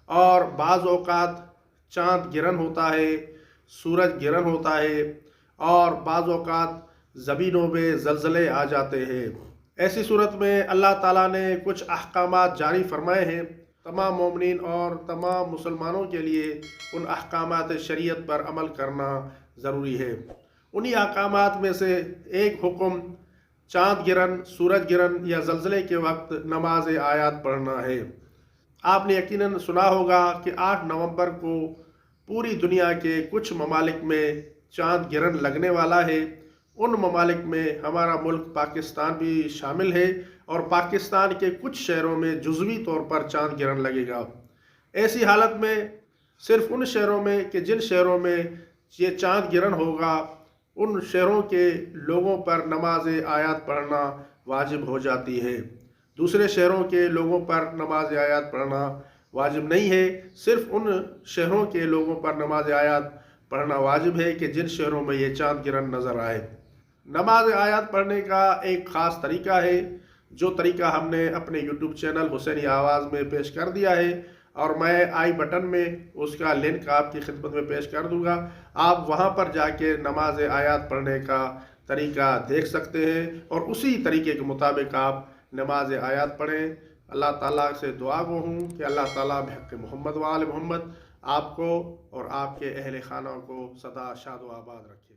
اور بعض اوقات چاند گرہن ہوتا ہے، سورج گرہن ہوتا ہے، اور بعض اوقات زمینوں میں زلزلے آ جاتے ہیں۔ ایسی صورت میں اللہ تعالیٰ نے کچھ احکامات جاری فرمائے ہیں۔ تمام مومنین اور تمام مسلمانوں کے لیے ان احکامات شریعت پر عمل کرنا ضروری ہے۔ انہی احکامات میں سے ایک حکم چاند گرہن، سورج گرہن یا زلزلے کے وقت نماز آیات پڑھنا ہے۔ آپ نے یقیناً سنا ہوگا کہ 8 نومبر کو پوری دنیا کے کچھ ممالک میں چاند گرہن لگنے والا ہے۔ ان ممالک میں ہمارا ملک پاکستان بھی شامل ہے، اور پاکستان کے کچھ شہروں میں جزوی طور پر چاند گرہن لگے گا۔ ایسی حالت میں صرف ان شہروں میں کہ جن شہروں میں یہ چاند گرہن ہوگا، ان شہروں کے لوگوں پر نماز آیات پڑھنا واجب ہو جاتی ہے۔ دوسرے شہروں کے لوگوں پر نماز آیات پڑھنا واجب نہیں ہے۔ صرف ان شہروں کے لوگوں پر نماز آیات پڑھنا واجب ہے کہ جن شہروں میں یہ چاند گرہن نظر آئے۔ نماز آیات پڑھنے کا ایک خاص طریقہ ہے، جو طریقہ ہم نے اپنے یوٹیوب چینل حسینی آواز میں پیش کر دیا ہے، اور میں آئی بٹن میں اس کا لنک آپ کی خدمت میں پیش کر دوں گا۔ آپ وہاں پر جا کے نماز آیات پڑھنے کا طریقہ دیکھ سکتے ہیں، اور اسی طریقے کے مطابق آپ نماز آیات پڑھیں۔ اللہ تعالیٰ سے دعا گو ہوں کہ اللہ تعالیٰ بحق محمد و آل محمد آپ کو اور آپ کے اہل خانہ کو سدا شاد و آباد رکھے۔